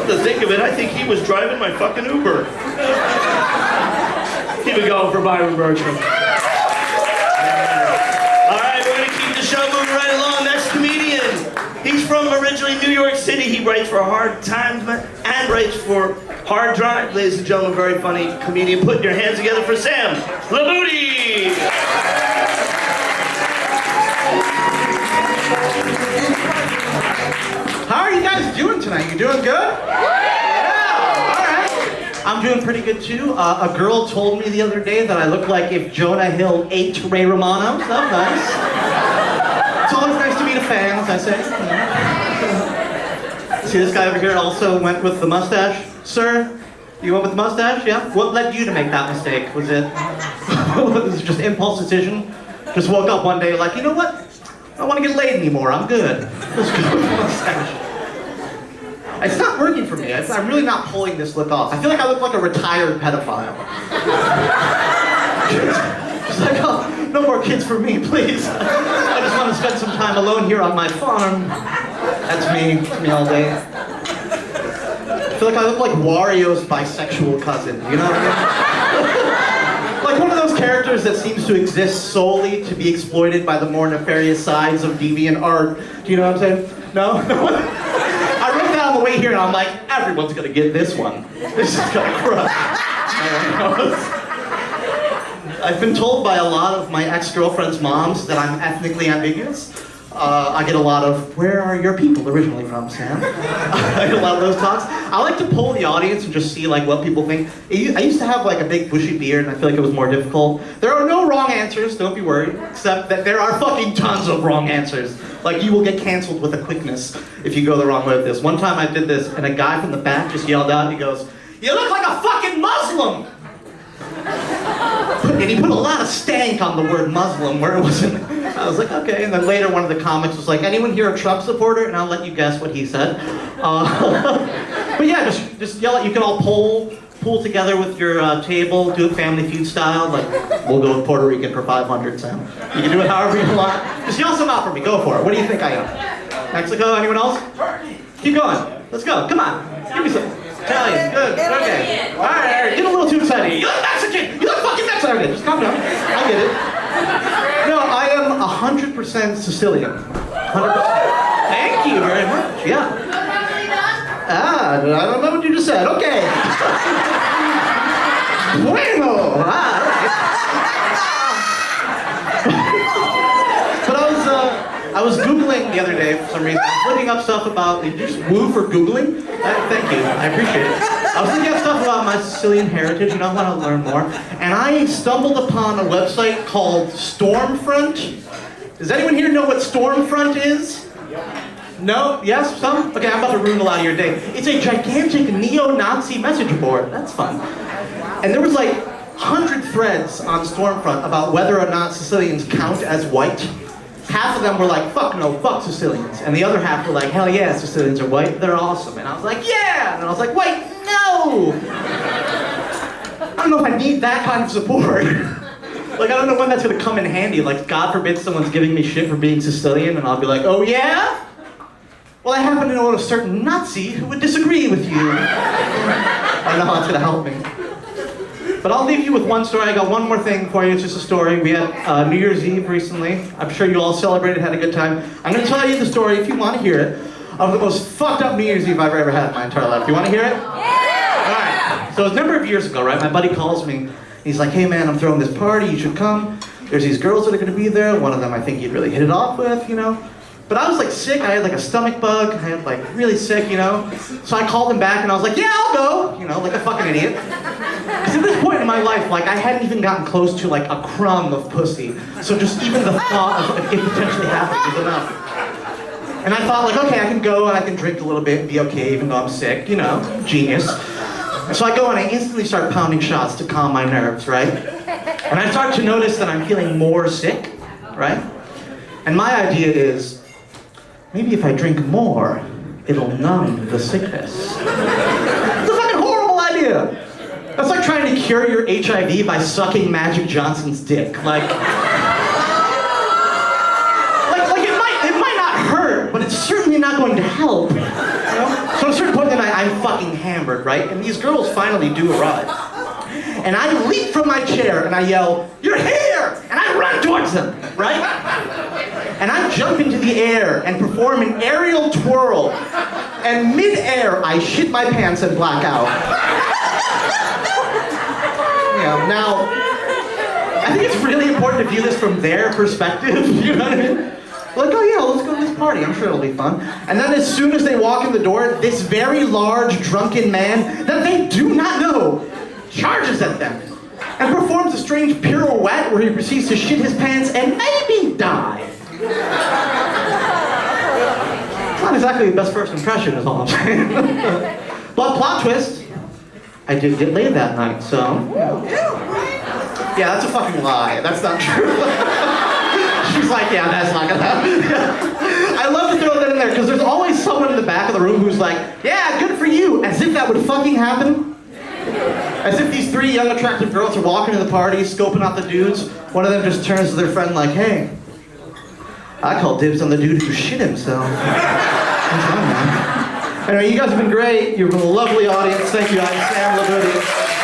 Come to think of it, I think he was driving my fucking Uber. Keep it going for Byron Bergman. All right, we're gonna keep the show moving right along. Next comedian. He's from originally New York City. He writes for Hard Times and writes for Hard Drive. Ladies and gentlemen, very funny comedian. Put your hands together for Sam LiButti. How are you guys doing tonight? You doing good? Yeah, all right. I'm doing pretty good too. A girl told me the other day that I look like if Jonah Hill ate Ray Romano. So that's nice. It's always nice to meet a fan, as I say. See, this guy over here also went with the mustache. Sir, you went with the mustache, yeah? What led you to make that mistake? Was it just impulse decision? Just woke up one day like, you know what? I don't want to get laid anymore, I'm good. Let's go with the mustache. It's not working for me. I'm really not pulling this look off. I feel like I look like a retired pedophile. Just like, oh, no more kids for me, please. I just want to spend some time alone here on my farm. That's me. It's me all day. I feel like I look like Wario's bisexual cousin, you know what I mean? Like one of those characters that seems to exist solely to be exploited by the more nefarious sides of deviant art. Do you know what I'm saying? No? I wrote that on the way here and I'm like, everyone's gonna get this one. This is gonna crush. I've been told by a lot of my ex-girlfriend's moms that I'm ethnically ambiguous. I get a lot of, where are your people originally from, Sam? I get a lot of those talks. I like to poll the audience and just see like what people think. I used to have like a big bushy beard and I feel like it was more difficult. There are no wrong answers, don't be worried, except that there are fucking tons of wrong answers. Like you will get canceled with a quickness if you go the wrong way with this. One time I did this and a guy from the back just yelled out and he goes, "You look like a fucking Muslim!" And he put a lot of stank on the word Muslim where it wasn't. I was like, okay. And then later one of the comics was like, anyone here a Trump supporter? And I'll let you guess what he said. But yeah, just yell it. You can all pool together with your table, do it Family Feud style. Like, we'll go with Puerto Rican for 500, Sam. You can do it however you want. Just yell some out for me. Go for it. What do you think I am? Mexico? Anyone else? Keep going. Let's go. Come on. Give me some. Italian. Good. Okay. All right. Get a little too excited. You look Mexican. You look fucking Mexican. Okay, just calm down. I get it. No, I am 100% Sicilian. 100%. Thank you very much. Yeah. I don't know what you just said. Okay. Bueno. But I was Googling the other day for some reason. I was looking up stuff about, did you just woo for Googling? Thank you, I appreciate it. I was looking up stuff about my Sicilian heritage, and I want to learn more. And I stumbled upon a website called Stormfront. Does anyone here know what Stormfront is? No? Yes? Some? Okay, I'm about to ruin a lot of your day. It's a gigantic neo-Nazi message board. That's fun. And there was like 100 threads on Stormfront about whether or not Sicilians count as white. Half of them were like, fuck no, fuck Sicilians. And the other half were like, hell yeah, Sicilians are white, they're awesome. And I was like, yeah! And I was like, wait, no! I don't know if I need that kind of support. Like, I don't know when that's gonna come in handy. Like, God forbid someone's giving me shit for being Sicilian, and I'll be like, oh yeah? Well, I happen to know a certain Nazi who would disagree with you. I know how it's gonna help me. But I'll leave you with one story. I got one more thing for you. It's just a story. We had New Year's Eve recently. I'm sure you all celebrated, had a good time. I'm going to tell you the story, if you want to hear it, of the most fucked up New Year's Eve I've ever had in my entire life. You want to hear it? Yeah! All right. So it was a number of years ago, right? My buddy calls me. He's like, hey man, I'm throwing this party. You should come. There's these girls that are going to be there. One of them I think you'd really hit it off with, you know. But I was like sick. I had like a stomach bug. I had like really sick, you know. So I called him back and I was like, yeah, I'll go. You know, like a fucking idiot. Because at this point in my life, like, I hadn't even gotten close to, like, a crumb of pussy. So just even the thought of it potentially happening was enough. And I thought, like, okay, I can go and I can drink a little bit and be okay even though I'm sick, you know, genius. So I go and I instantly start pounding shots to calm my nerves, right? And I start to notice that I'm feeling more sick, right? And my idea is, maybe if I drink more, it'll numb the sickness. It's a fucking horrible idea. That's like trying to cure your HIV by sucking Magic Johnson's dick. Like it might not hurt, but it's certainly not going to help. You know? So at a certain point then I I'm fucking hammered, right? And these girls finally do arrive. And I leap from my chair and I yell, "You're here!" And I run towards them, right? And I jump into the air and perform an aerial twirl. And mid-air, I shit my pants and black out. Yeah, now, I think it's really important to view this from their perspective, you know what I mean? Like, oh yeah, let's go to this party, I'm sure it'll be fun. And then as soon as they walk in the door, this very large, drunken man that they do not know charges at them and performs a strange pirouette where he proceeds to shit his pants and maybe die. It's not exactly the best first impression, is all I'm saying. But plot twist, I did get laid that night, so... Yeah, that's a fucking lie. That's not true. She's like, yeah, that's not gonna happen. I love to throw that in there, because there's always someone in the back of the room who's like, yeah, good for you, as if that would fucking happen. As if these three young, attractive girls are walking to the party, scoping out the dudes. One of them just turns to their friend like, hey, I call dibs on the dude who shit himself. What's on, man? Anyway, you guys have been great. You've been a lovely audience. Thank you. I'm Sam LiButti.